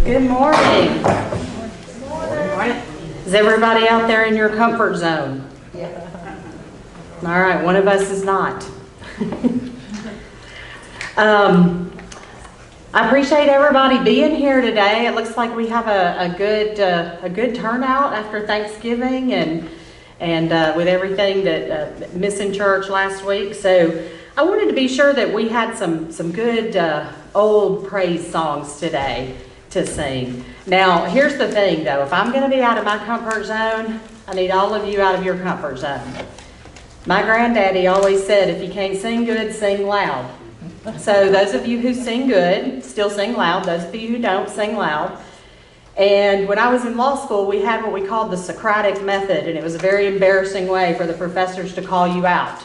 Good morning. Good morning. Is everybody out there in your comfort zone? Yeah. All right, one of us is not. I appreciate everybody being here today. It looks like we have a good turnout after Thanksgiving and with everything that missing church last week. So I wanted to be sure that we had some good old praise songs today to sing. Now, here's the thing though, if I'm going to be out of my comfort zone, I need all of you out of your comfort zone. My granddaddy always said, if you can't sing good, sing loud. So those of you who sing good, still sing loud. Those of you who don't, sing loud. And when I was in law school, we had what we called the Socratic method, and it was a very embarrassing way for the professors to call you out.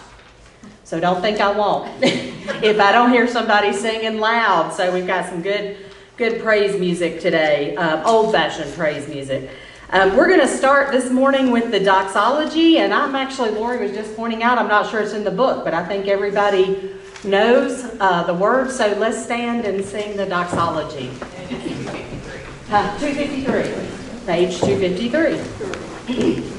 So don't think I won't if I don't hear somebody singing loud. So we've got some good praise music today, old-fashioned praise music. We're going to start this morning with the doxology, and Lori was just pointing out, I'm not sure it's in the book, but I think everybody knows the words, so let's stand and sing the doxology. 253. Page 253.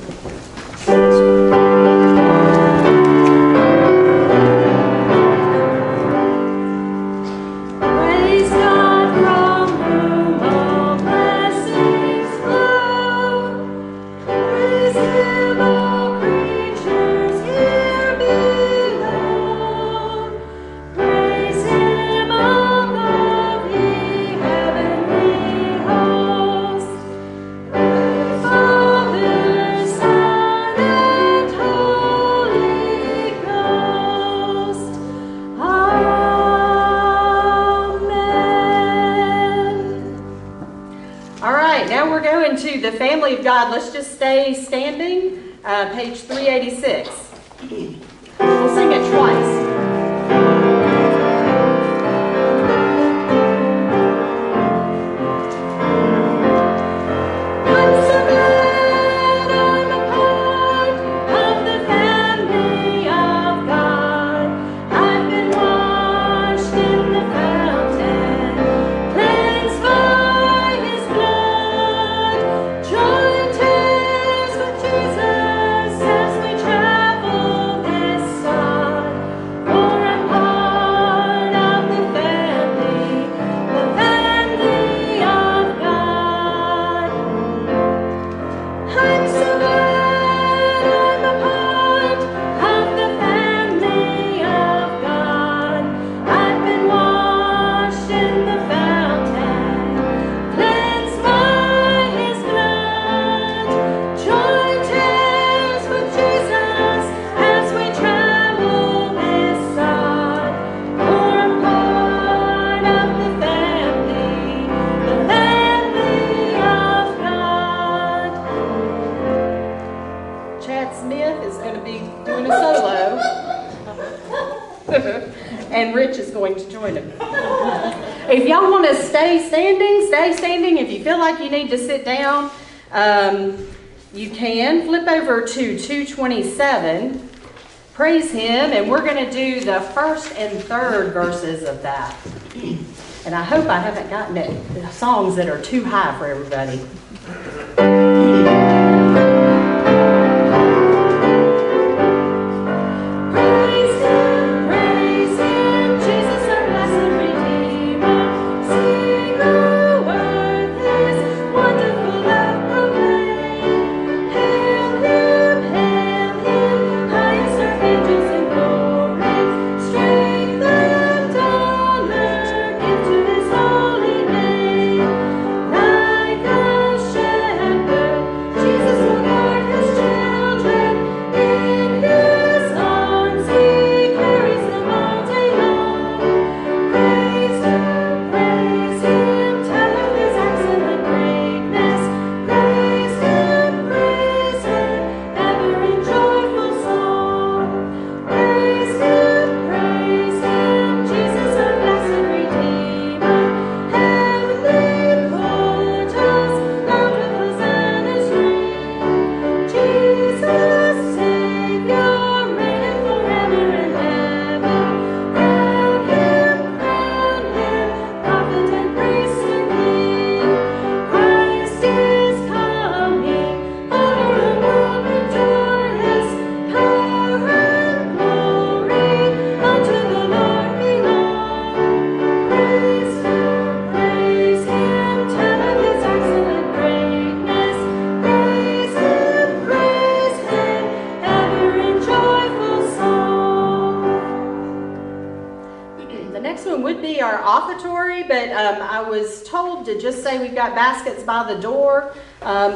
To the family of God. Let's just stay standing. Page 386. We'll sing it twice. And Rich is going to join him. If y'all want to stay standing, stay standing. If you feel like you need to sit down, you can. Flip over to 227. Praise Him, and we're going to do the first and third verses of that. And I hope I haven't gotten it songs that are too high for everybody. Like a shepherd Our offertory, but I was told to just say we've got baskets by the door.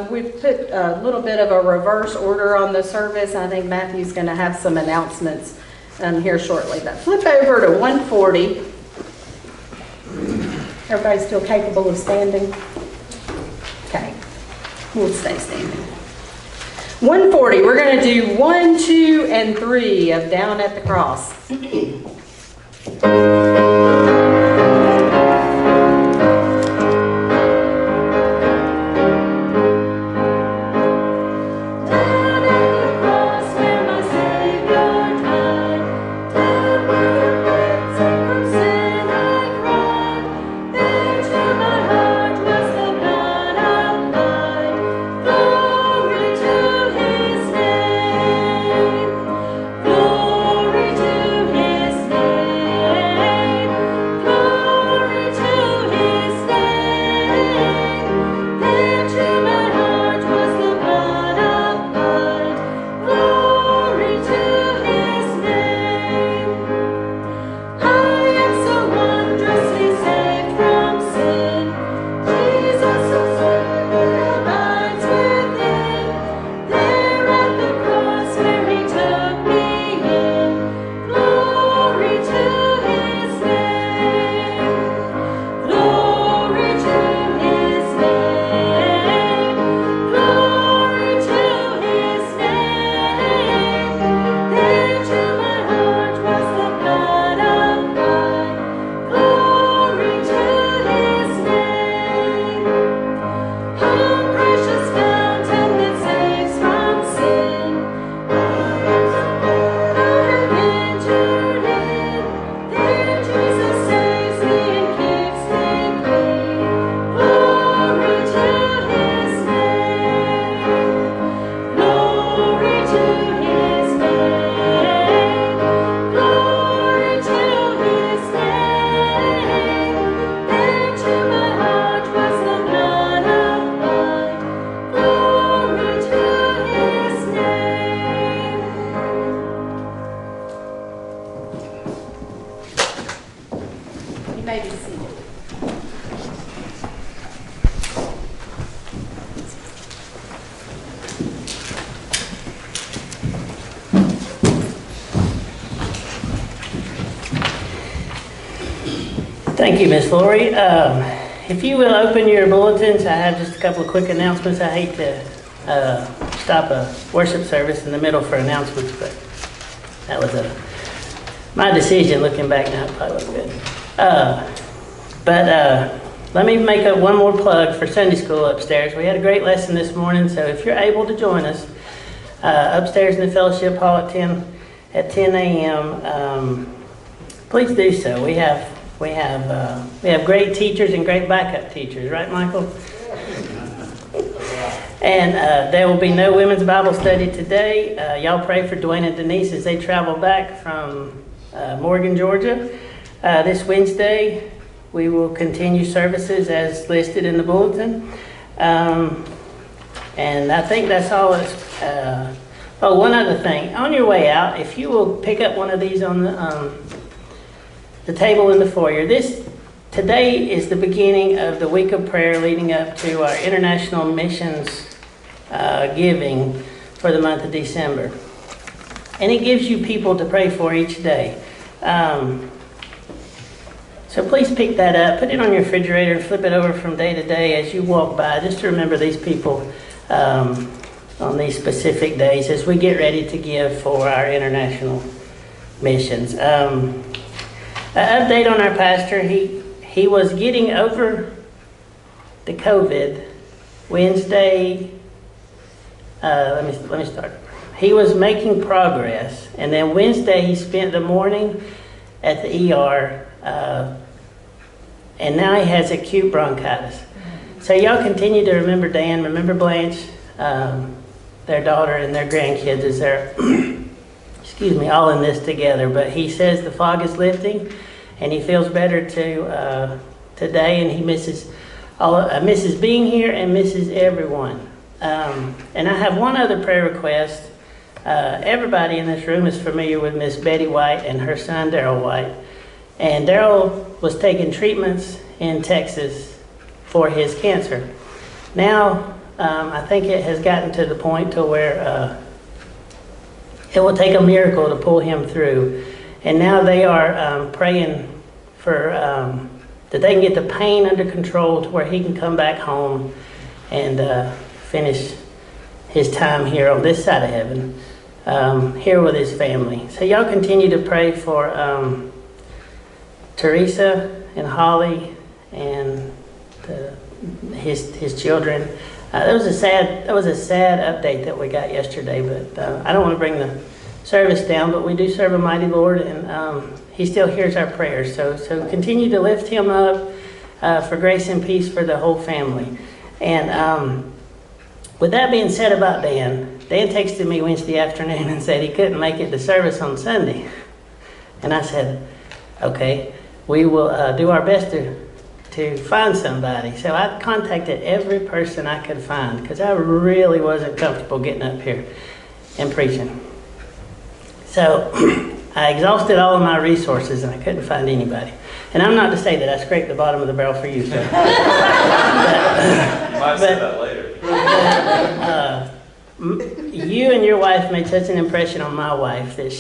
We've put a little bit of a reverse order on the service. I think Matthew's going to have some announcements here shortly. But flip over to 140. Everybody's still capable of standing? Okay, we'll stay standing. 140, we're going to do 1, 2, and 3 of Down at the Cross. Thank you, Miss Lori. If you will open your bulletins, I have just a couple of quick announcements. I hate to stop a worship service in the middle for announcements, but that was my decision. Looking back now, it probably wasn't good. But let me make up one more plug for Sunday school upstairs. We had a great lesson this morning, so if you're able to join us upstairs in the fellowship hall at 10 a.m., please do so. We have great teachers and great backup teachers, right, Michael? And there will be no women's Bible study today. Y'all pray for Dwayne and Denise as they travel back from Morgan, Georgia. This Wednesday, we will continue services as listed in the bulletin. And I think that's all. One other thing. On your way out, if you will pick up one of these on the table in the foyer. Today is the beginning of the week of prayer leading up to our international missions giving for the month of December. And it gives you people to pray for each day. So please pick that up, put it on your refrigerator, and flip it over from day to day as you walk by, just to remember these people on these specific days as we get ready to give for our international missions. An update on our pastor. He was getting over the COVID Wednesday. Let me start. He was making progress, and then Wednesday he spent the morning at the ER, and now he has acute bronchitis. So y'all continue to remember Dan, remember Blanche, their daughter and their grandkids as they're all in this together. But he says the fog is lifting, and he feels better today, and he misses being here and misses everyone. And I have one other prayer request. Everybody in this room is familiar with Miss Betty White and her son Daryl White. And Daryl was taking treatments in Texas for his cancer. Now, I think it has gotten to the point to where it will take a miracle to pull him through. And now they are praying for that they can get the pain under control to where he can come back home and finish his time here on this side of heaven, here with his family. So y'all continue to pray for Teresa and Holly and his children. That was a sad update that we got yesterday, but I don't want to bring the service down, but we do serve a mighty Lord, and he still hears our prayers. So continue to lift him up for grace and peace for the whole family. And with that being said about Dan texted me Wednesday afternoon and said he couldn't make it to service on Sunday. And I said, okay, we will do our best to find somebody. So I contacted every person I could find because I really wasn't comfortable getting up here and preaching. So I exhausted all of my resources and I couldn't find anybody. And I'm not to say that I scraped the bottom of the barrel for you, sir. Might say that later. You and your wife made such an impression on my wife that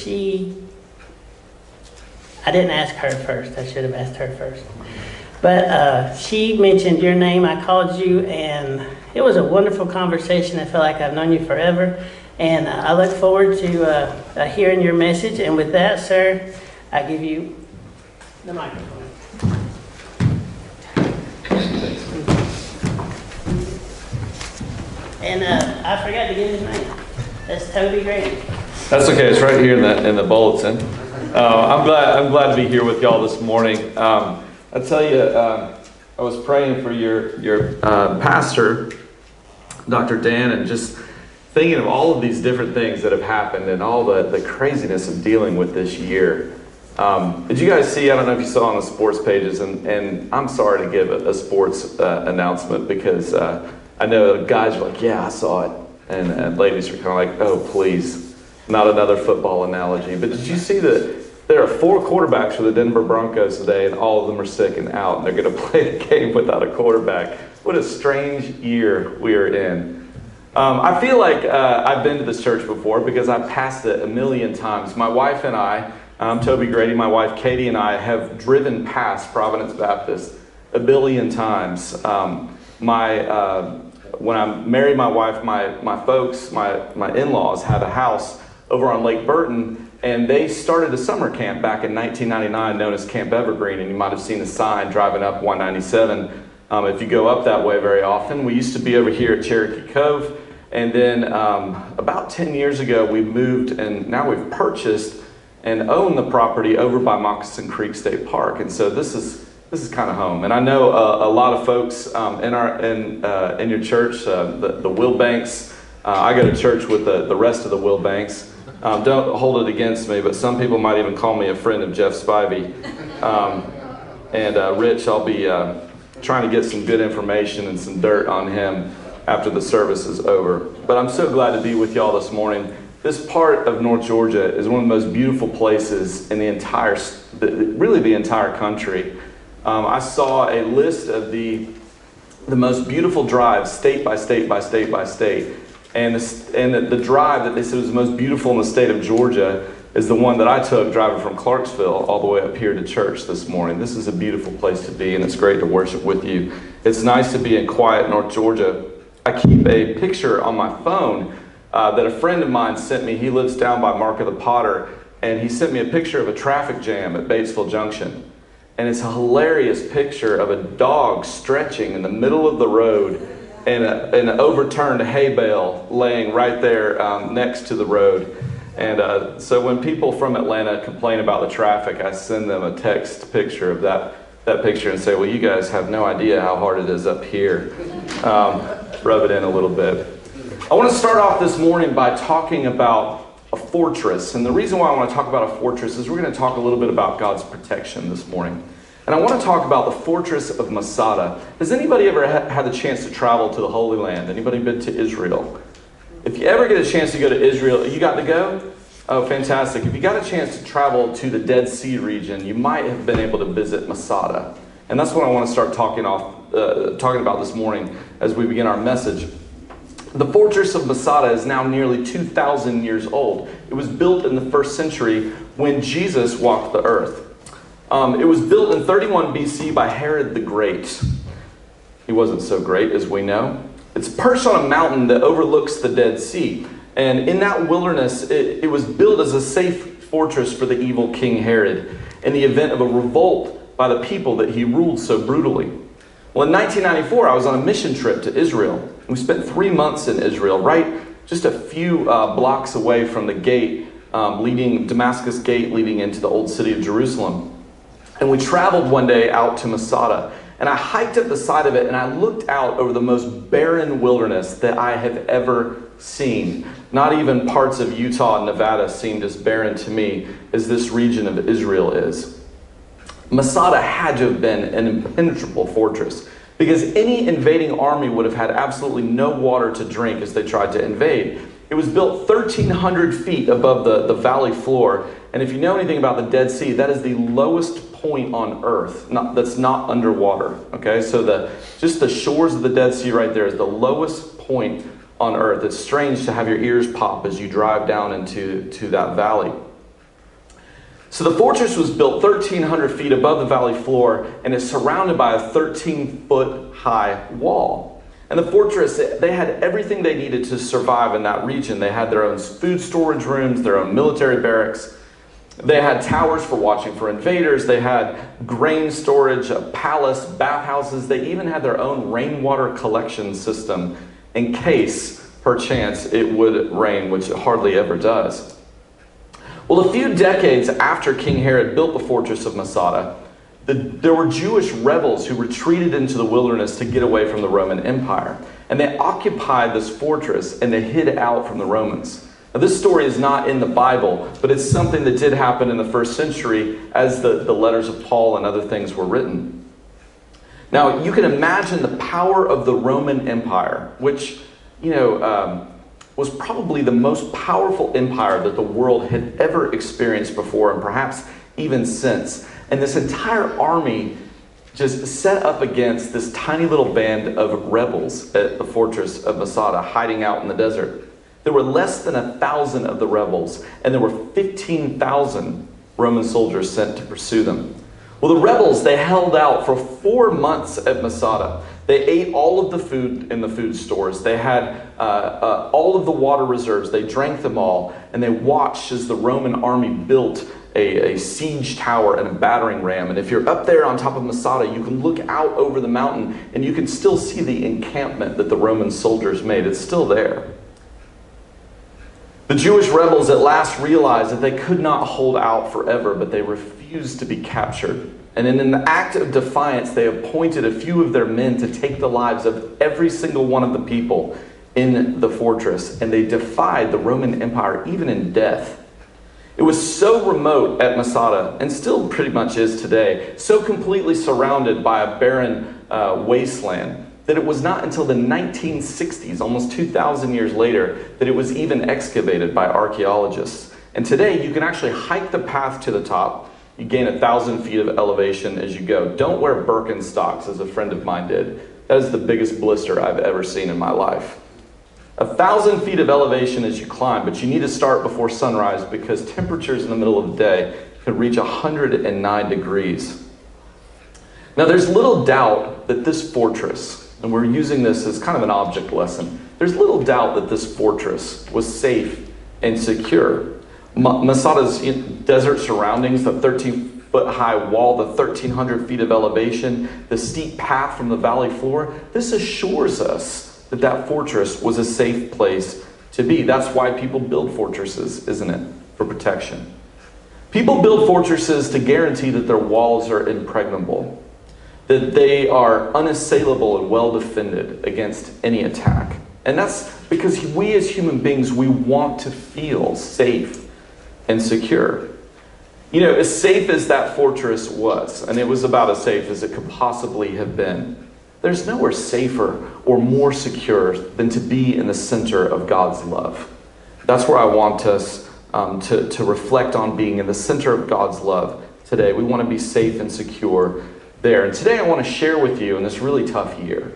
I didn't ask her first. I should have asked her first. But she mentioned your name. I called you, and it was a wonderful conversation. I feel like I've known you forever. And I look forward to hearing your message. And with that, sir, I give you the microphone. And I forgot to give his name. That's Toby Grady. That's okay. It's right here in the bulletin. I'm glad to be here with y'all this morning. I tell you, I was praying for your pastor, Dr. Dan, and just thinking of all of these different things that have happened and all the craziness of dealing with this year. Did you guys see, I don't know if you saw on the sports pages, and I'm sorry to give a sports announcement because I know guys are like, yeah, I saw it. And ladies are kind of like, oh, please, not another football analogy. But did you see that there are 4 quarterbacks for the Denver Broncos today, and all of them are sick and out, and they're going to play a game without a quarterback? What a strange year we are in. I feel like I've been to this church before because I've passed it a million times. My wife and I, Toby Grady, my wife Katie and I have driven past Providence Baptist a billion times. When I married my wife, my folks, my in-laws had a house over on Lake Burton, and they started a summer camp back in 1999 known as Camp Evergreen, and you might have seen the sign driving up 197 if you go up that way very often. We used to be over here at Cherokee Cove, and then about 10 years ago we moved, and now we've purchased and own the property over by Moccasin Creek State Park, and so this is kind of home. And I know a lot of folks in your church, the Wilbanks. I go to church with the rest of the Wilbanks. Don't hold it against me, but some people might even call me a friend of Jeff Spivey. And Rich, I'll be trying to get some good information and some dirt on him after the service is over. But I'm so glad to be with y'all this morning. This part of North Georgia is one of the most beautiful places in the entire country. I saw a list of the most beautiful drives, state by state by state by state. And the drive that they said was the most beautiful in the state of Georgia is the one that I took driving from Clarksville all the way up here to church this morning. This is a beautiful place to be, and it's great to worship with you. It's nice to be in quiet North Georgia. I keep a picture on my phone that a friend of mine sent me. He lives down by Mark of the Potter, and he sent me a picture of a traffic jam at Batesville Junction. And it's a hilarious picture of a dog stretching in the middle of the road and an overturned hay bale laying right there next to the road. And so when people from Atlanta complain about the traffic, I send them a text picture of that picture and say, well, you guys have no idea how hard it is up here. Rub it in a little bit. I want to start off this morning by talking about a fortress. And the reason why I want to talk about a fortress is we're going to talk a little bit about God's protection this morning. And I want to talk about the fortress of Masada. Has anybody ever had the chance to travel to the Holy Land? Anybody been to Israel? If you ever get a chance to go to Israel, you got to go? Oh, fantastic. If you got a chance to travel to the Dead Sea region, you might have been able to visit Masada. And that's what I want to start talking about this morning as we begin our message. The fortress of Masada is now nearly 2,000 years old. It was built in the 1st century when Jesus walked the earth. It was built in 31 BC by Herod the Great. He wasn't so great, as we know. It's perched on a mountain that overlooks the Dead Sea. And in that wilderness, it was built as a safe fortress for the evil King Herod in the event of a revolt by the people that he ruled so brutally. Well, in 1994, I was on a mission trip to Israel. We spent 3 months in Israel, right just a few blocks away from the gate, Damascus Gate leading into the old city of Jerusalem. And we traveled one day out to Masada. And I hiked up the side of it and I looked out over the most barren wilderness that I have ever seen. Not even parts of Utah and Nevada seemed as barren to me as this region of Israel is. Masada had to have been an impenetrable fortress because any invading army would have had absolutely no water to drink as they tried to invade. It was built 1,300 feet above the valley floor. And if you know anything about the Dead Sea, that is the lowest point on earth that's not underwater. Okay, so just the shores of the Dead Sea right there is the lowest point on earth. It's strange to have your ears pop as you drive down into that valley. So the fortress was built 1,300 feet above the valley floor and is surrounded by a 13-foot high wall. And the fortress, they had everything they needed to survive in that region. They had their own food storage rooms, their own military barracks. They had towers for watching for invaders. They had grain storage, a palace, bathhouses. They even had their own rainwater collection system in case, perchance, it would rain, which it hardly ever does. Well, a few decades after King Herod built the fortress of Masada, there were Jewish rebels who retreated into the wilderness to get away from the Roman Empire. And they occupied this fortress and they hid out from the Romans. Now, this story is not in the Bible, but it's something that did happen in the 1st century as the letters of Paul and other things were written. Now, you can imagine the power of the Roman Empire, which, was probably the most powerful empire that the world had ever experienced before, and perhaps even since. And this entire army just set up against this tiny little band of rebels at the fortress of Masada, hiding out in the desert. There were less than 1,000 of the rebels, and there were 15,000 Roman soldiers sent to pursue them. Well, the rebels, they held out for 4 months at Masada. They ate all of the food in the food stores. They had all of the water reserves. They drank them all, and they watched as the Roman army built a siege tower and a battering ram. And if you're up there on top of Masada, you can look out over the mountain, and you can still see the encampment that the Roman soldiers made. It's still there. The Jewish rebels at last realized that they could not hold out forever, but they refused to be captured. And in an act of defiance, they appointed a few of their men to take the lives of every single one of the people in the fortress. And they defied the Roman Empire, even in death. It was so remote at Masada, and still pretty much is today, so completely surrounded by a barren wasteland, that it was not until the 1960s, almost 2,000 years later, that it was even excavated by archaeologists. And today, you can actually hike the path to the top. You gain 1,000 feet of elevation as you go. Don't wear Birkenstocks, as a friend of mine did. That is the biggest blister I've ever seen in my life. 1,000 feet of elevation as you climb, but you need to start before sunrise because temperatures in the middle of the day could reach 109 degrees. Now, there's little doubt that this fortress, and we're using this as kind of an object lesson, there's little doubt that this fortress was safe and secure. Masada's desert surroundings, the 13-foot high wall, the 1,300 feet of elevation, the steep path from the valley floor, this assures us that that fortress was a safe place to be. That's why people build fortresses, isn't it? For protection. People build fortresses to guarantee that their walls are impregnable, that they are unassailable and well defended against any attack. And that's because we as human beings, we want to feel safe and secure. You know, as safe as that fortress was, and it was about as safe as it could possibly have been, there's nowhere safer or more secure than to be in the center of God's love. That's where I want us to reflect on being in the center of God's love today. We want to be safe and secure there. And today I want to share with you in this really tough year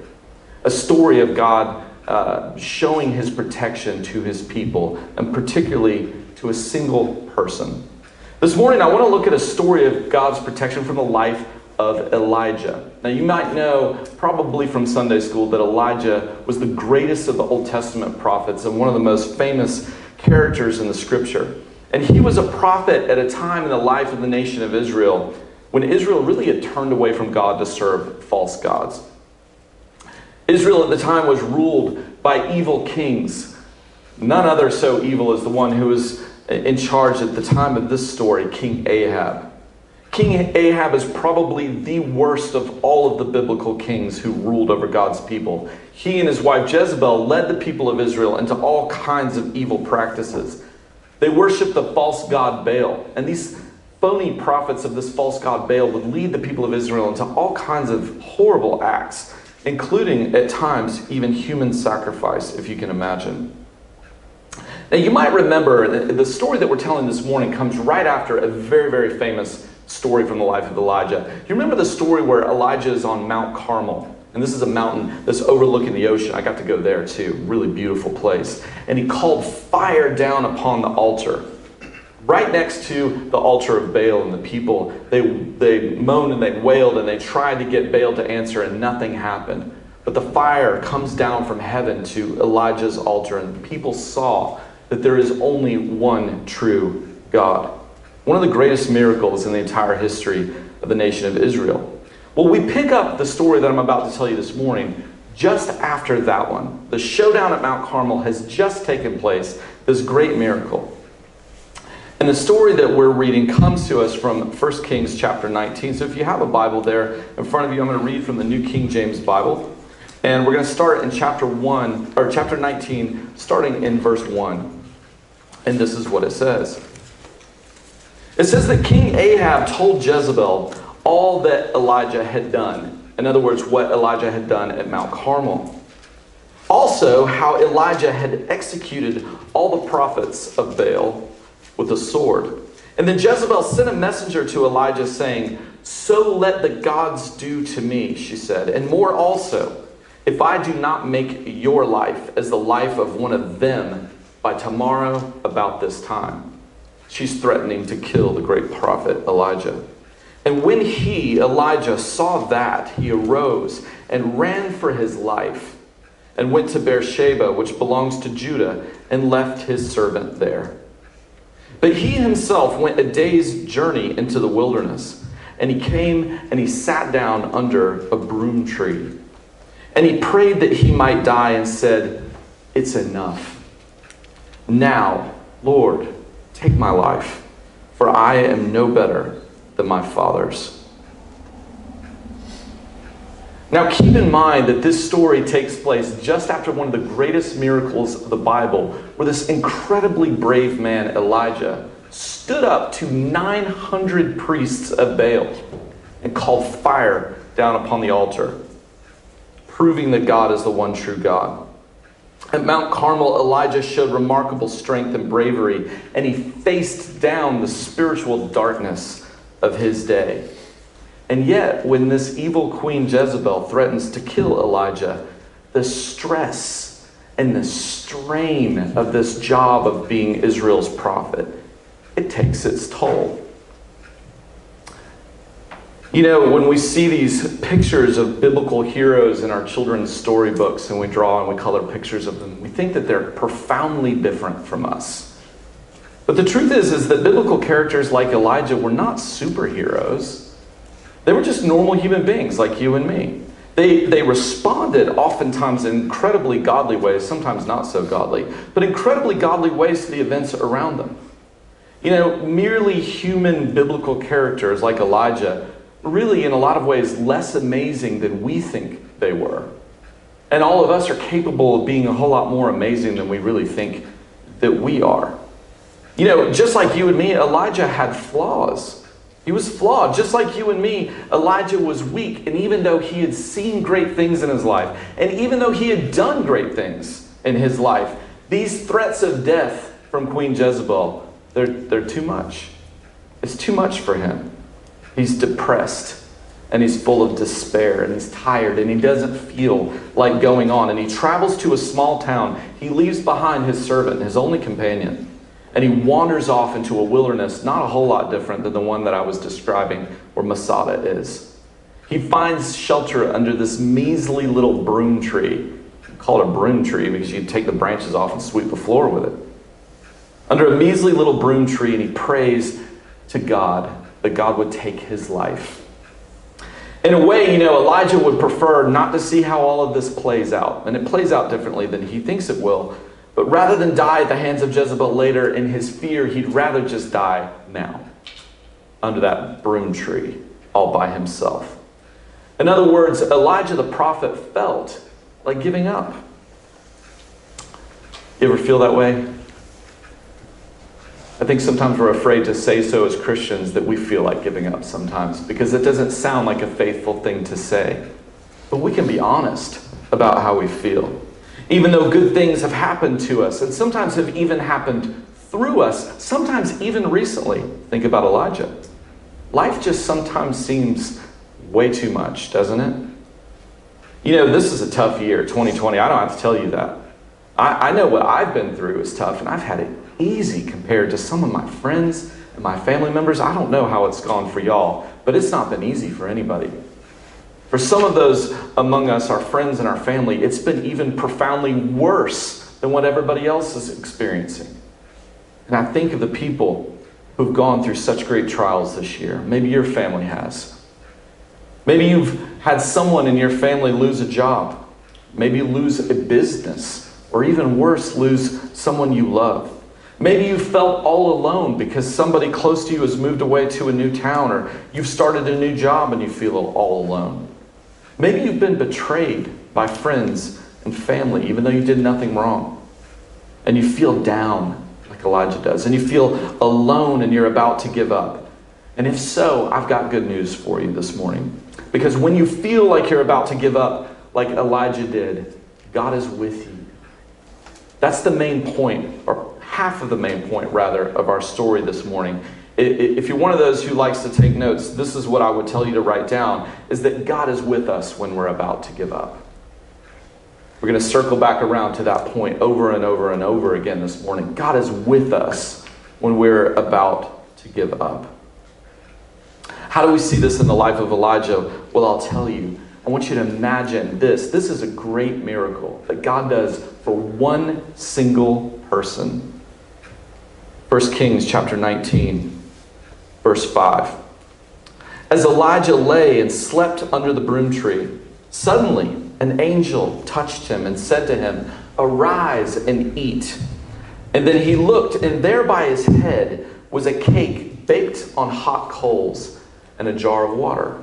a story of God showing his protection to his people, and particularly to a single person. This morning I want to look at a story of God's protection from the life of Elijah. Now you might know probably from Sunday school that Elijah was the greatest of the Old Testament prophets and one of the most famous characters in the scripture. And he was a prophet at a time in the life of the nation of Israel when Israel really had turned away from God to serve false gods. Israel at the time was ruled by evil kings. None other so evil as the one who was in charge at the time of this story, King Ahab. King Ahab is probably the worst of all of the biblical kings who ruled over God's people. He and his wife Jezebel led the people of Israel into all kinds of evil practices. They worshiped the false god Baal, and these phony prophets of this false god Baal would lead the people of Israel into all kinds of horrible acts, including at times even human sacrifice, if you can imagine. Now you might remember the story that we're telling this morning comes right after a very, very famous story from the life of Elijah. You remember the story where Elijah is on Mount Carmel, and this is a mountain that's overlooking the ocean. I got to go there too, really beautiful place. And he called fire down upon the altar, right next to the altar of Baal, and the people, they moaned and they wailed and they tried to get Baal to answer, and nothing happened. But the fire comes down from heaven to Elijah's altar, and people saw that there is only one true God. One of the greatest miracles in the entire history of the nation of Israel. Well, we pick up the story that I'm about to tell you this morning just after that one. The showdown at Mount Carmel has just taken place, this great miracle. And the story that we're reading comes to us from 1 Kings chapter 19. So if you have a Bible there in front of you, I'm going to read from the New King James Bible. And we're going to start in chapter 19, starting in verse 1. And this is what it says. It says that King Ahab told Jezebel all that Elijah had done. In other words, what Elijah had done at Mount Carmel. Also, how Elijah had executed all the prophets of Baal with a sword. And then Jezebel sent a messenger to Elijah saying, "So let the gods do to me," she said, "and more also, if I do not make your life as the life of one of them by tomorrow about this time." She's threatening to kill the great prophet Elijah. And when Elijah, saw that, he arose and ran for his life and went to Beersheba, which belongs to Judah, and left his servant there. But he himself went a day's journey into the wilderness, and he came and he sat down under a broom tree. And he prayed that he might die and said, "It's enough. Now, Lord, take my life, for I am no better than my fathers." Now keep in mind that this story takes place just after one of the greatest miracles of the Bible, where this incredibly brave man, Elijah, stood up to 900 priests of Baal and called fire down upon the altar, proving that God is the one true God. At Mount Carmel, Elijah showed remarkable strength and bravery, and he faced down the spiritual darkness of his day. And yet, when this evil queen Jezebel threatens to kill Elijah, the stress and the strain of this job of being Israel's prophet, it takes its toll. You know, when we see these pictures of biblical heroes in our children's storybooks and we draw and we color pictures of them, we think that they're profoundly different from us. But the truth is that biblical characters like Elijah were not superheroes. They were just normal human beings like you and me. They responded oftentimes in incredibly godly ways, sometimes not so godly, but incredibly godly ways to the events around them. You know, merely human biblical characters like Elijah, really in a lot of ways less amazing than we think they were. And all of us are capable of being a whole lot more amazing than we really think that we are. You know, just like you and me, Elijah had flaws. He was flawed. Just like you and me, Elijah was weak. And even though he had seen great things in his life, and even though he had done great things in his life, these threats of death from Queen Jezebel, they're too much. It's too much for him. He's depressed. And he's full of despair, and he's tired, and he doesn't feel like going on. And he travels to a small town. He leaves behind his servant, his only companion, and he wanders off into a wilderness, not a whole lot different than the one that I was describing where Masada is. He finds shelter under this measly little broom tree. Call it a broom tree because you take the branches off and sweep the floor with it. Under a measly little broom tree, and he prays to God that God would take his life. In a way, you know, Elijah would prefer not to see how all of this plays out. And it plays out differently than he thinks it will. But rather than die at the hands of Jezebel later in his fear, he'd rather just die now, under that broom tree, all by himself. In other words, Elijah the prophet felt like giving up. You ever feel that way? I think sometimes we're afraid to say so as Christians, that we feel like giving up sometimes, because it doesn't sound like a faithful thing to say. But we can be honest about how we feel. Even though good things have happened to us, and sometimes have even happened through us, sometimes even recently. Think about Elijah. Life just sometimes seems way too much, doesn't it? You know, this is a tough year, 2020. I don't have to tell you that. I know what I've been through is tough, and I've had it easy compared to some of my friends and my family members. I don't know how it's gone for y'all, but it's not been easy for anybody. For some of those among us, our friends and our family, it's been even profoundly worse than what everybody else is experiencing. And I think of the people who've gone through such great trials this year. Maybe your family has. Maybe you've had someone in your family lose a job. Maybe lose a business. Or even worse, lose someone you love. Maybe you felt all alone because somebody close to you has moved away to a new town, or you've started a new job and you feel all alone. Maybe you've been betrayed by friends and family, even though you did nothing wrong. And you feel down like Elijah does, and you feel alone and you're about to give up. And if so, I've got good news for you this morning. Because when you feel like you're about to give up, like Elijah did, God is with you. That's the main point, or half of the main point, rather, of our story this morning. If you're one of those who likes to take notes, this is what I would tell you to write down, is that God is with us when we're about to give up. We're going to circle back around to that point over and over and over again this morning. God is with us when we're about to give up. How do we see this in the life of Elijah? Well, I'll tell you. I want you to imagine this. This is a great miracle that God does for one single person. 1 Kings chapter 19, verse 5. As Elijah lay and slept under the broom tree, suddenly an angel touched him and said to him, "Arise and eat." And then he looked, and there by his head was a cake baked on hot coals and a jar of water.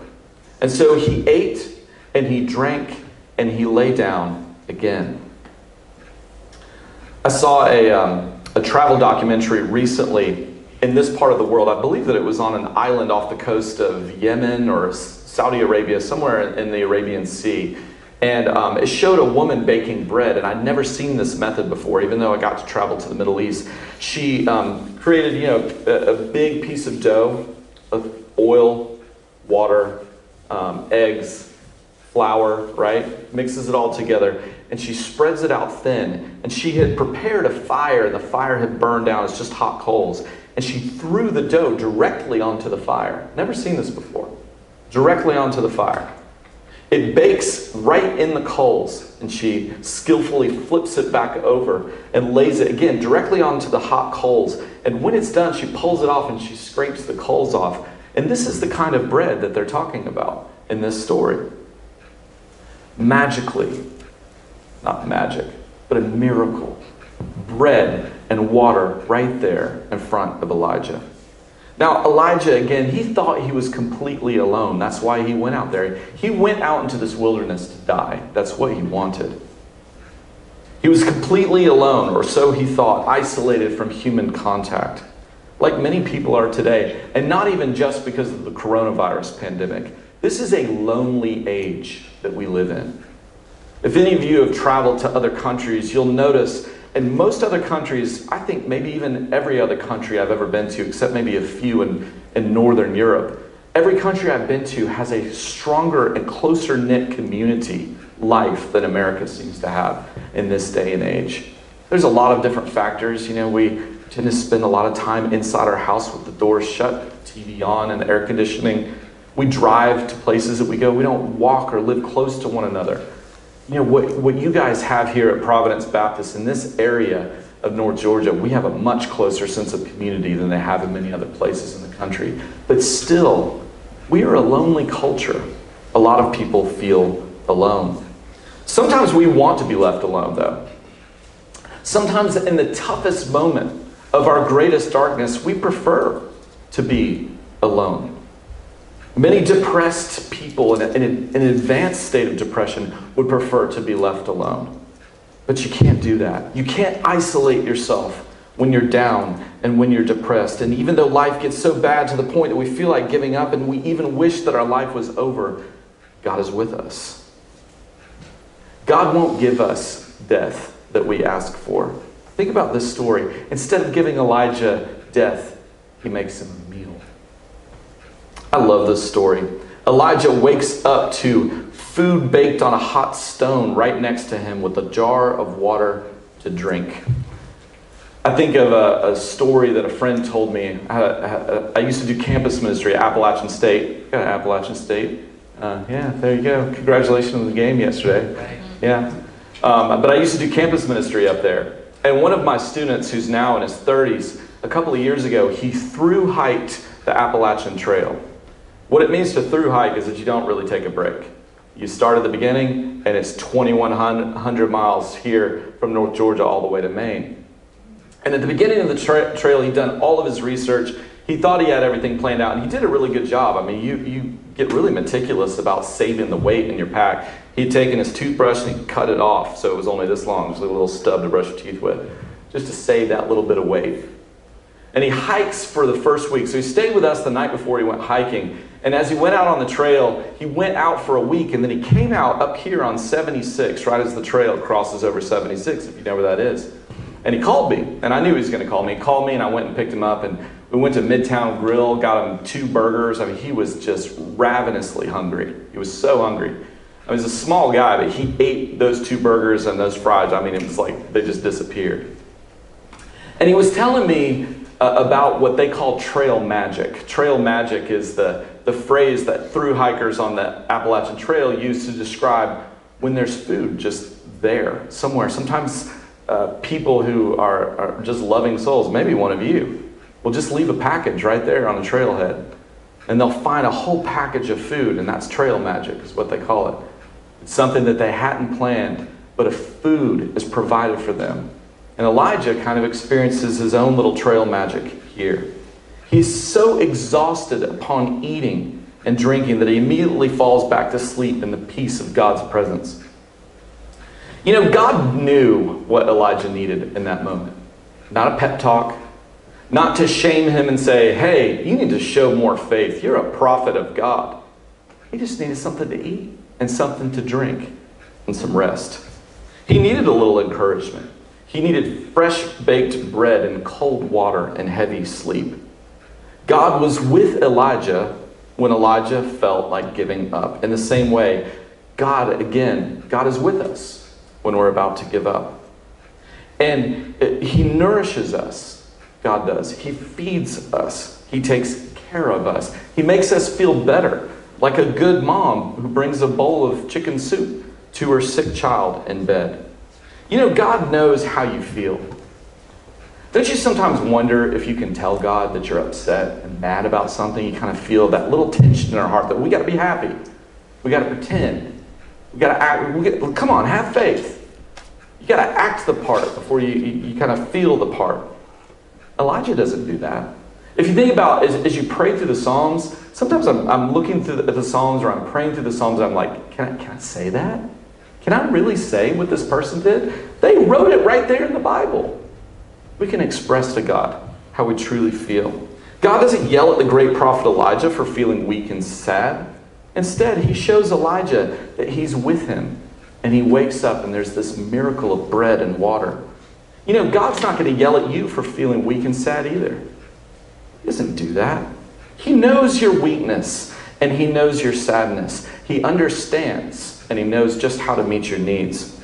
And so he ate and he drank and he lay down again. I saw a travel documentary recently in this part of the world. I believe that it was on an island off the coast of Yemen or Saudi Arabia, somewhere in the Arabian Sea. And it showed a woman baking bread, and I'd never seen this method before, even though I got to travel to the Middle East. She created, a big piece of dough of oil, water, eggs, flour, right? Mixes it all together, and she spreads it out thin. And she had prepared a fire, and the fire had burned down. It's just hot coals. And she threw the dough directly onto the fire. Never seen this before. Directly onto the fire. It bakes right in the coals, and she skillfully flips it back over and lays it again directly onto the hot coals. And when it's done, she pulls it off and she scrapes the coals off. And this is the kind of bread that they're talking about in this story. Magically, not magic, but a miracle. Bread and water right there in front of Elijah. Now, Elijah, again, he thought he was completely alone. That's why he went out there. He went out into this wilderness to die. That's what he wanted. He was completely alone, or so he thought, isolated from human contact, like many people are today. And not even just because of the coronavirus pandemic. This is a lonely age that we live in. If any of you have traveled to other countries, you'll notice in most other countries, I think maybe even every other country I've ever been to, except maybe a few in Northern Europe, every country I've been to has a stronger and closer knit community life than America seems to have in this day and age. There's a lot of different factors. We tend to spend a lot of time inside our house with the doors shut, TV on, and the air conditioning. We drive to places that we go. We don't walk or live close to one another. What you guys have here at Providence Baptist in this area of North Georgia, we have a much closer sense of community than they have in many other places in the country. But still, we are a lonely culture. A lot of people feel alone. Sometimes we want to be left alone, though. Sometimes in the toughest moment of our greatest darkness, we prefer to be alone. Many depressed people in an advanced state of depression would prefer to be left alone. But you can't do that. You can't isolate yourself when you're down and when you're depressed. And even though life gets so bad to the point that we feel like giving up and we even wish that our life was over, God is with us. God won't give us death that we ask for. Think about this story. Instead of giving Elijah death, he makes him a meal. I love this story. Elijah wakes up to food baked on a hot stone right next to him with a jar of water to drink. I think of a story that a friend told me. I used to do campus ministry at Appalachian State. Got Appalachian State. Yeah, there you go. Congratulations on the game yesterday. Yeah. But I used to do campus ministry up there. And one of my students, who's now in his 30s, a couple of years ago, he thru-hiked the Appalachian Trail. What it means to thru-hike is that you don't really take a break. You start at the beginning, and it's 2,100 miles here from North Georgia all the way to Maine. And at the beginning of the trail, he'd done all of his research. He thought he had everything planned out, and he did a really good job. I mean, you get really meticulous about saving the weight in your pack. He'd taken his toothbrush and he cut it off, so it was only this long, just a little stub to brush your teeth with, just to save that little bit of weight. And he hikes for the first week. So he stayed with us the night before he went hiking. And as he went out on the trail, he went out for a week, and then he came out up here on 76, right as the trail crosses over 76, if you know where that is. And he called me, and I knew he was going to call me. He called me, and I went and picked him up, and we went to Midtown Grill, got him 2 burgers. I mean, he was just ravenously hungry. He was so hungry. I mean, he's a small guy, but he ate those 2 burgers and those fries. I mean, it was like they just disappeared. And he was telling me about what they call trail magic. Trail magic is the phrase that thru-hikers on the Appalachian Trail use to describe when there's food just there, somewhere. Sometimes people who are just loving souls, maybe one of you, will just leave a package right there on the trailhead. And they'll find a whole package of food, and that's trail magic is what they call it. It's something that they hadn't planned, but a food is provided for them. And Elijah kind of experiences his own little trail magic here. He's so exhausted upon eating and drinking that he immediately falls back to sleep in the peace of God's presence. You know, God knew what Elijah needed in that moment. Not a pep talk, not to shame him and say, hey, you need to show more faith. You're a prophet of God. He just needed something to eat and something to drink and some rest. He needed a little encouragement. He needed fresh baked bread and cold water and heavy sleep. God was with Elijah when Elijah felt like giving up. In the same way, God is with us when we're about to give up. And He nourishes us. God does. He feeds us. He takes care of us. He makes us feel better, like a good mom who brings a bowl of chicken soup to her sick child in bed. You know, God knows how you feel. Don't you sometimes wonder if you can tell God that you're upset and mad about something? You kind of feel that little tension in our heart that we got to be happy. We got to pretend. We got to act. Come on, have faith. You got to act the part before you kind of feel the part. Elijah doesn't do that. If you think about as you pray through the Psalms, sometimes I'm looking through at the Psalms or I'm praying through the Psalms and I'm like, can I say that? Can I really say what this person did? They wrote it right there in the Bible. We can express to God how we truly feel. God doesn't yell at the great prophet Elijah for feeling weak and sad. Instead, he shows Elijah that he's with him. And he wakes up and there's this miracle of bread and water. You know, God's not going to yell at you for feeling weak and sad either. He doesn't do that. He knows your weakness and he knows your sadness. He understands and he knows just how to meet your needs.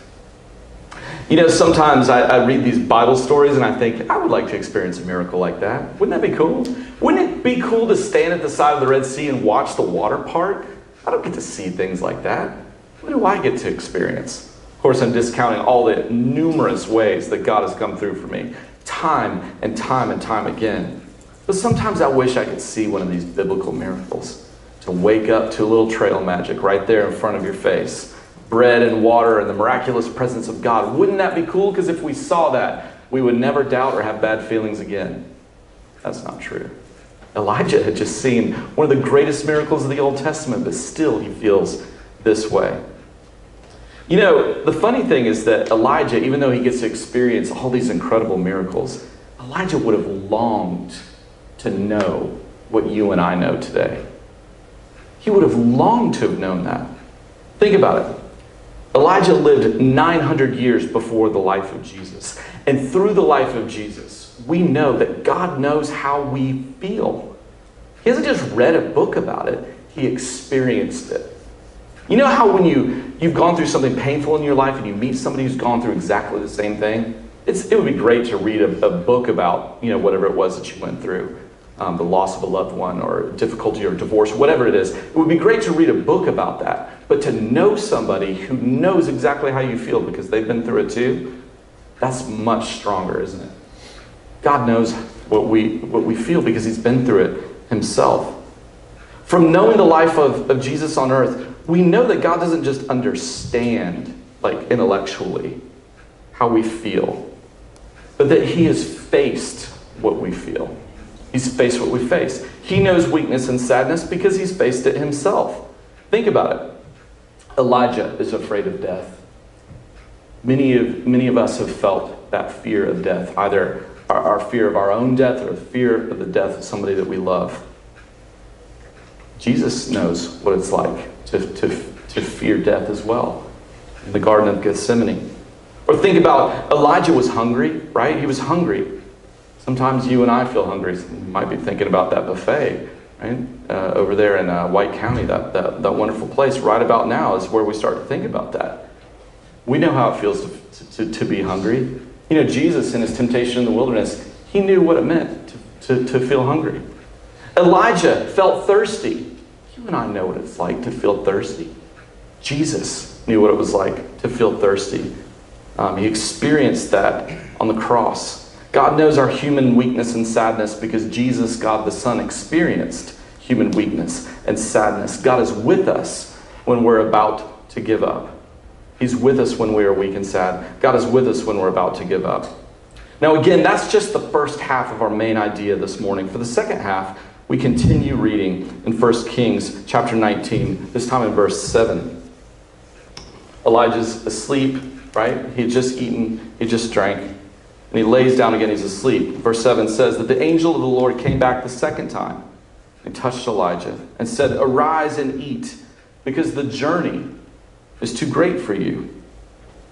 You know, sometimes I read these Bible stories and I think, I would like to experience a miracle like that. Wouldn't that be cool? Wouldn't it be cool to stand at the side of the Red Sea and watch the water part? I don't get to see things like that. What do I get to experience? Of course, I'm discounting all the numerous ways that God has come through for me, time and time and time again. But sometimes I wish I could see one of these biblical miracles, to wake up to a little trail magic right there in front of your face, bread and water and the miraculous presence of God. Wouldn't that be cool? Because if we saw that, we would never doubt or have bad feelings again. That's not true. Elijah had just seen one of the greatest miracles of the Old Testament, but still he feels this way. You know, the funny thing is that Elijah, even though he gets to experience all these incredible miracles, Elijah would have longed to know what you and I know today. He would have longed to have known that. Think about it. Elijah lived 900 years before the life of Jesus. And through the life of Jesus, we know that God knows how we feel. He hasn't just read a book about it, he experienced it. You know how when you've gone through something painful in your life and you meet somebody who's gone through exactly the same thing? It would be great to read a book about, whatever it was that you went through. The loss of a loved one or difficulty or divorce, whatever it is. It would be great to read a book about that. But to know somebody who knows exactly how you feel because they've been through it too, that's much stronger, isn't it? God knows what we feel because he's been through it himself. From knowing the life of Jesus on earth, we know that God doesn't just understand, like intellectually, how we feel, but that he has faced what we feel. He's faced what we face. He knows weakness and sadness because he's faced it himself. Think about it. Elijah is afraid of death. Many of us have felt that fear of death, either our fear of our own death or the fear of the death of somebody that we love. Jesus knows what it's like to fear death as well in the Garden of Gethsemane. Or think about Elijah was hungry, right? He was hungry. Sometimes you and I feel hungry. You might be thinking about that buffet, right? Over there in White County, that wonderful place. Right about now is where we start to think about that. We know how it feels to be hungry. Jesus in his temptation in the wilderness, he knew what it meant to feel hungry. Elijah felt thirsty. You and I know what it's like to feel thirsty. Jesus knew what it was like to feel thirsty. He experienced that on the cross. God knows our human weakness and sadness because Jesus, God the Son, experienced human weakness and sadness. God is with us when we're about to give up. He's with us when we are weak and sad. God is with us when we're about to give up. Now again, that's just the first half of our main idea this morning. For the second half, we continue reading in 1 Kings chapter 19, this time in verse 7. Elijah's asleep, right? He had just eaten, he just drank, and he lays down again, he's asleep. Verse 7 says that the angel of the Lord came back the second time and touched Elijah and said, "Arise and eat, because the journey is too great for you."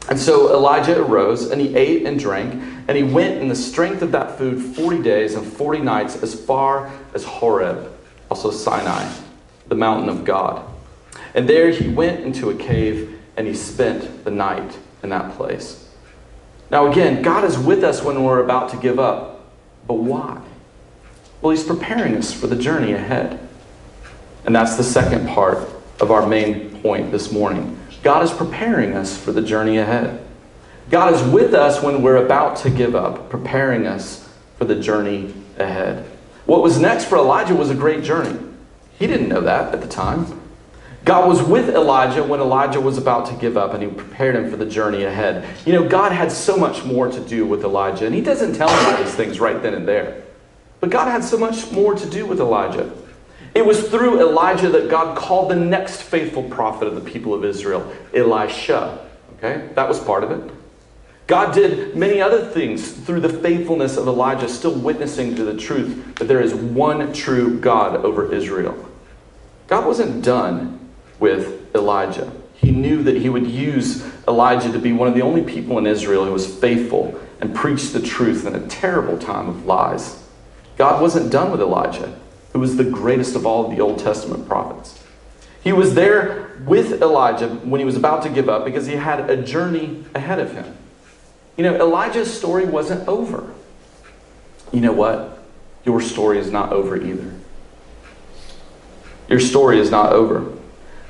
And so Elijah arose and he ate and drank, and he went in the strength of that food 40 days and 40 nights as far as Horeb, also Sinai, the mountain of God. And there he went into a cave and he spent the night in that place. Now again, God is with us when we're about to give up. But why? Well, he's preparing us for the journey ahead. And that's the second part of our main point this morning. God is preparing us for the journey ahead. God is with us when we're about to give up, preparing us for the journey ahead. What was next for Elijah was a great journey. He didn't know that at the time. God was with Elijah when Elijah was about to give up, and he prepared him for the journey ahead. God had so much more to do with Elijah, and he doesn't tell him all these things right then and there. But God had so much more to do with Elijah. It was through Elijah that God called the next faithful prophet of the people of Israel, Elisha. Okay? That was part of it. God did many other things through the faithfulness of Elijah, still witnessing to the truth that there is one true God over Israel. God wasn't done with Elijah. He knew that he would use Elijah to be one of the only people in Israel who was faithful and preached the truth in a terrible time of lies. God wasn't done with Elijah, who was the greatest of all of the Old Testament prophets. He was there with Elijah when he was about to give up because he had a journey ahead of him. You know, Elijah's story wasn't over. You know what? Your story is not over either. Your story is not over.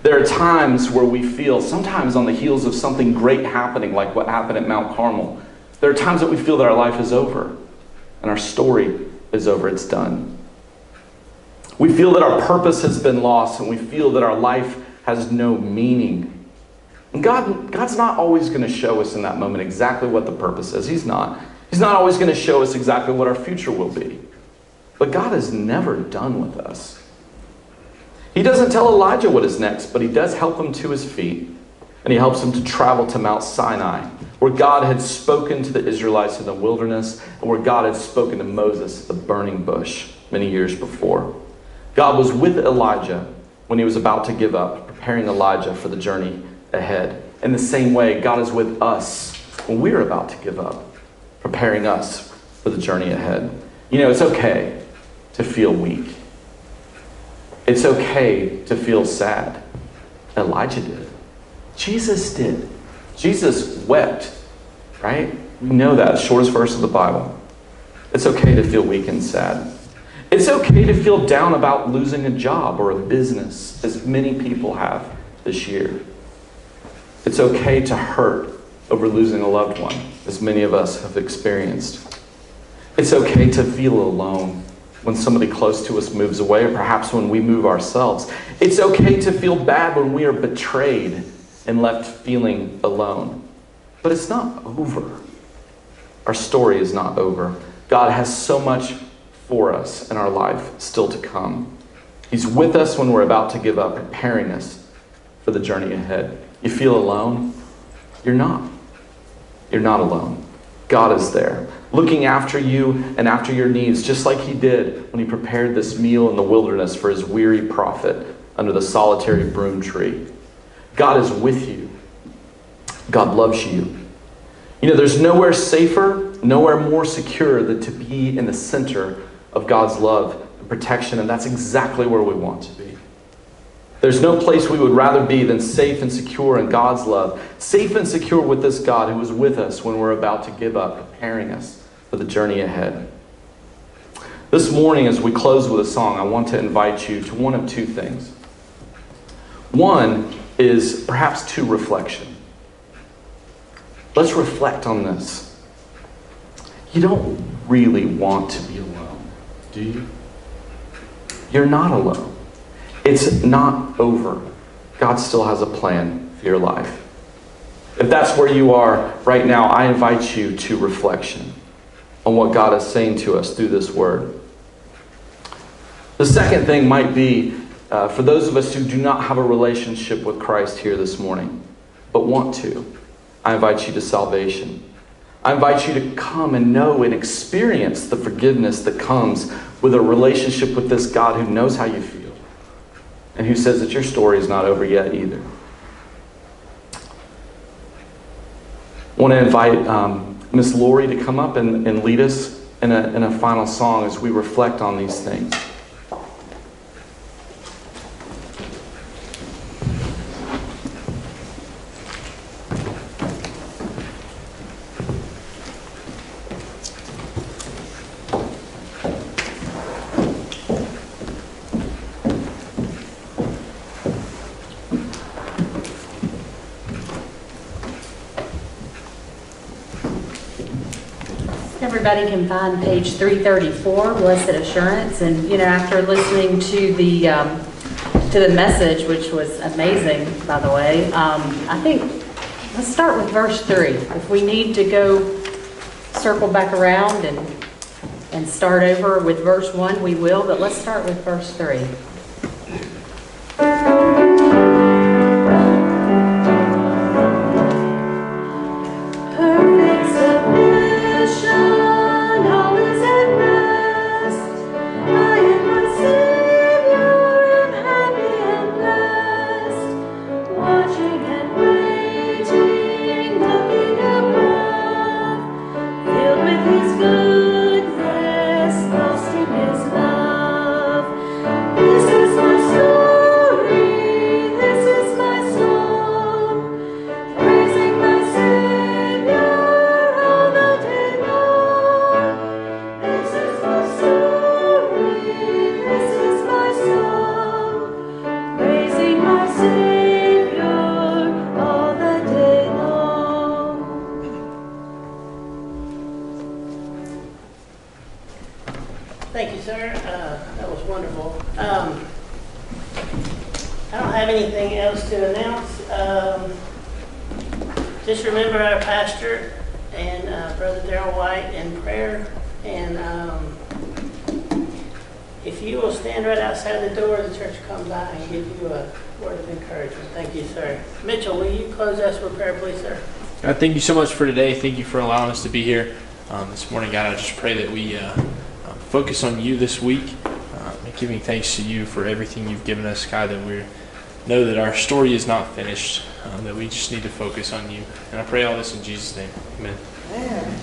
There are times where we feel, sometimes on the heels of something great happening, like what happened at Mount Carmel, there are times that we feel that our life is over and our story is over. It's done. We feel that our purpose has been lost and we feel that our life has no meaning. And God's not always going to show us in that moment exactly what the purpose is. He's not. He's not always going to show us exactly what our future will be. But God is never done with us. He doesn't tell Elijah what is next, but he does help him to his feet. And he helps him to travel to Mount Sinai, where God had spoken to the Israelites in the wilderness, and where God had spoken to Moses at the burning bush many years before. God was with Elijah when he was about to give up, preparing Elijah for the journey ahead. In the same way, God is with us when we're about to give up, preparing us for the journey ahead. You know, it's okay to feel weak. It's okay to feel sad. Elijah did. Jesus did. Jesus wept, right? We know that, shortest verse of the Bible. It's okay to feel weak and sad. It's okay to feel down about losing a job or a business, as many people have this year. It's okay to hurt over losing a loved one, as many of us have experienced. It's okay to feel alone when somebody close to us moves away, or perhaps when we move ourselves. It's okay to feel bad when we are betrayed and left feeling alone. But it's not over. Our story is not over. God has so much for us in our life still to come. He's with us when we're about to give up, preparing us for the journey ahead. You feel alone? You're not. You're not alone. God is there, looking after you and after your needs, just like he did when he prepared this meal in the wilderness for his weary prophet under the solitary broom tree. God is with you. God loves you. You know, there's nowhere safer, nowhere more secure than to be in the center of God's love and protection, and that's exactly where we want to be. There's no place we would rather be than safe and secure in God's love, safe and secure with this God who is with us when we're about to give up, preparing us for the journey ahead. This morning, as we close with a song, I want to invite you to one of two things. One is perhaps to reflection. Let's reflect on this. You don't really want to be alone, do you? You're not alone. It's not over. God still has a plan for your life. If that's where you are right now, I invite you to reflection on what God is saying to us through this word. The second thing might be for those of us who do not have a relationship with Christ here this morning, but want to, I invite you to salvation. I invite you to come and know and experience the forgiveness that comes with a relationship with this God who knows how you feel and who says that your story is not over yet either. I want to invite Miss Lori to come up and lead us in a final song as we reflect on these things. Everybody can find page 334, Blessed Assurance. And, you know, after listening to the message, which was amazing, by the way, I think let's start with verse 3. If we need to go circle back around and and start over with verse 1, we will, but let's start with verse 3. Perfect submission, all is at rest. I am my Savior, am happy and blessed, watching and waiting, looking above, filled with His goodness, lost in His love. This is my story, this is my song, praising my Savior all the day long. This is my story, this is my song, praising my Savior all the day long. Thank you, sir. That was wonderful. I don't have anything else to announce. Just remember our pastor and Brother Darrell White in prayer. And if you will stand right outside the door, the church will come by and give you a word of encouragement. Thank you, sir. Mitchell, will you close us with prayer, please, sir? God, thank you so much for today. Thank you for allowing us to be here this morning. God, I just pray that we focus on you this week, and giving thanks to you for everything you've given us, God, that we know that our story is not finished, that we just need to focus on you. And I pray all this in Jesus' name. Amen. Amen.